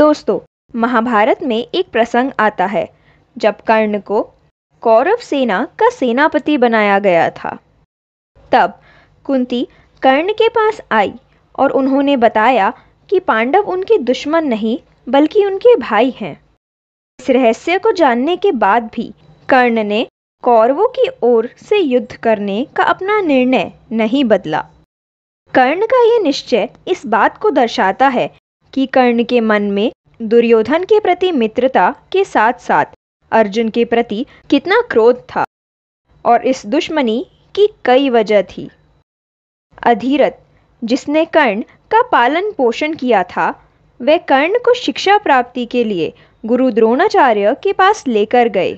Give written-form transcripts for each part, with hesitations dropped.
दोस्तों, महाभारत में एक प्रसंग आता है जब कर्ण को कौरव सेना का सेनापति बनाया गया था। तब कुंती कर्ण के पास आई और उन्होंने बताया कि पांडव उनके दुश्मन नहीं बल्कि उनके भाई हैं। इस रहस्य को जानने के बाद भी कर्ण ने कौरवों की ओर से युद्ध करने का अपना निर्णय नहीं बदला। कर्ण का यह निश्चय इस बात को दर्शाता है कि कर्ण के मन में दुर्योधन के प्रति मित्रता के साथ साथ अर्जुन के प्रति कितना क्रोध था, और इस दुश्मनी की कई वजह थी। अधिरथ, जिसने कर्ण का पालन पोषण किया था, वह कर्ण को शिक्षा प्राप्ति के लिए गुरु द्रोणाचार्य के पास लेकर गए।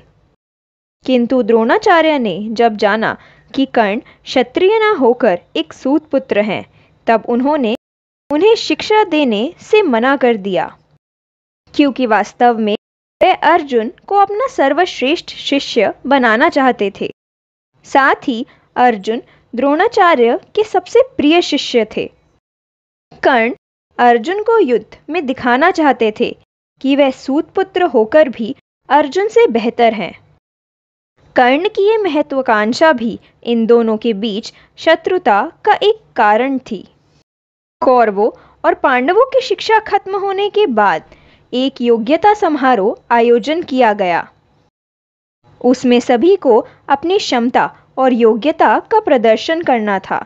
किंतु द्रोणाचार्य ने जब जाना कि कर्ण क्षत्रिय न होकर एक सूत पुत्र हैं, तब उन्होंने उन्हें शिक्षा देने से मना कर दिया, क्योंकि वास्तव में वे अर्जुन को अपना सर्वश्रेष्ठ शिष्य बनाना चाहते थे। साथ ही अर्जुन द्रोणाचार्य के सबसे प्रिय शिष्य थे। कर्ण अर्जुन को युद्ध में दिखाना चाहते थे कि वह सूत पुत्र होकर भी अर्जुन से बेहतर हैं। कर्ण की ये महत्वाकांक्षा भी इन दोनों के बीच शत्रुता का एक कारण थी। कौरवों और पांडवों की शिक्षा खत्म होने के बाद एक योग्यता समारोह आयोजन किया गया। उसमें सभी को अपनी क्षमता और योग्यता का प्रदर्शन करना था।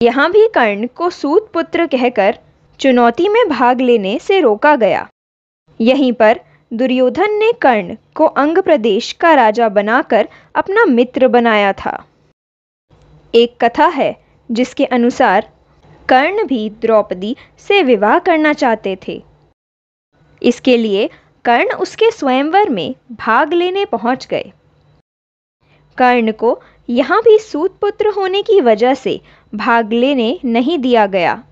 यहाँ भी कर्ण को सूत पुत्र कहकर चुनौती में भाग लेने से रोका गया। यहीं पर दुर्योधन ने कर्ण को अंग प्रदेश का राजा बनाकर अपना मित्र बनाया था। एक कथा है जिसके अनुसार कर्ण भी द्रौपदी से विवाह करना चाहते थे। इसके लिए कर्ण उसके स्वयंवर में भाग लेने पहुंच गए। कर्ण को यहाँ भी सूत पुत्र होने की वजह से भाग लेने नहीं दिया गया,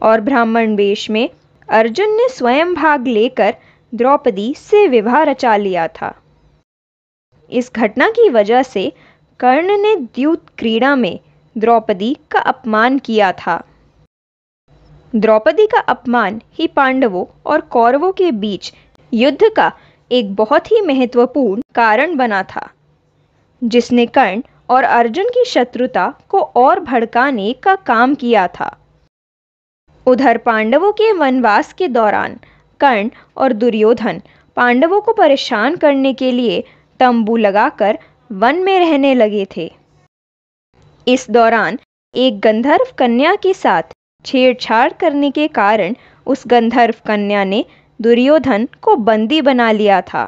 और ब्राह्मण वेश में अर्जुन ने स्वयं भाग लेकर द्रौपदी से विवाह रचा लिया था। इस घटना की वजह से कर्ण ने द्यूत क्रीड़ा में द्रौपदी का अपमान किया था। द्रौपदी का अपमान ही पांडवों और कौरवों के बीच युद्ध का एक बहुत ही महत्वपूर्ण कारण बना था, जिसने कर्ण और अर्जुन की शत्रुता को और भड़काने का काम किया था। उधर पांडवों के वनवास के दौरान कर्ण और दुर्योधन पांडवों को परेशान करने के लिए तंबू लगाकर वन में रहने लगे थे। इस दौरान एक गंधर्व कन्या के साथ छेड़छाड़ करने के कारण उस गंधर्व कन्या ने दुर्योधन को बंदी बना लिया था।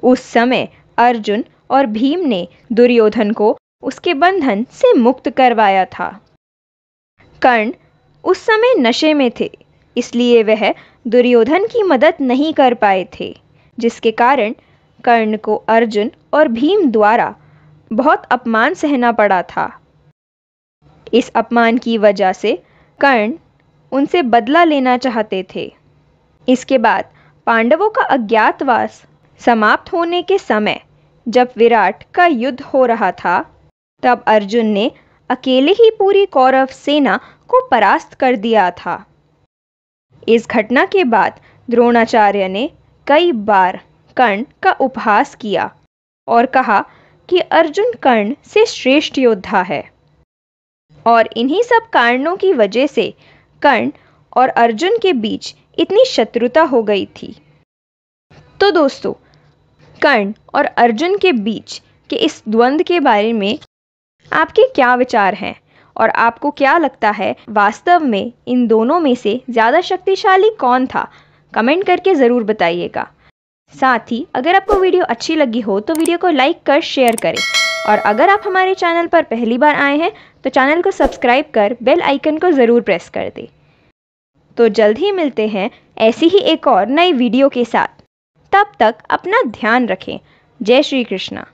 उस समय अर्जुन और भीम ने दुर्योधन को उसके बंधन से मुक्त करवाया था। कर्ण उस समय नशे में थे, इसलिए वह दुर्योधन की मदद नहीं कर पाए थे, जिसके कारण कर्ण को अर्जुन और भीम द्वारा बहुत अपमान सहना पड़ा था। इस अपमान की वजह से कर्ण उनसे बदला लेना चाहते थे। इसके बाद पांडवों का अज्ञातवास समाप्त होने के समय जब विराट का युद्ध हो रहा था, तब अर्जुन ने अकेले ही पूरी कौरव सेना को परास्त कर दिया था। इस घटना के बाद द्रोणाचार्य ने कई बार कर्ण का उपहास किया और कहा कि अर्जुन कर्ण से श्रेष्ठ योद्धा है, और इन्हीं सब कारणों की वजह से कर्ण और अर्जुन के बीच इतनी शत्रुता हो गई थी। तो दोस्तों, कर्ण और अर्जुन के बीच के इस द्वंद्व के बारे में आपके क्या विचार हैं, और आपको क्या लगता है वास्तव में इन दोनों में से ज़्यादा शक्तिशाली कौन था? कमेंट करके ज़रूर बताइएगा। साथ ही अगर आपको वीडियो अच्छी लगी हो तो वीडियो को लाइक कर शेयर करें, और अगर आप हमारे चैनल पर पहली बार आए हैं तो चैनल को सब्सक्राइब कर बेल आइकन को ज़रूर प्रेस कर दें। तो जल्द ही मिलते हैं ऐसी ही एक और नई वीडियो के साथ। तब तक अपना ध्यान रखें। जय श्री कृष्णा।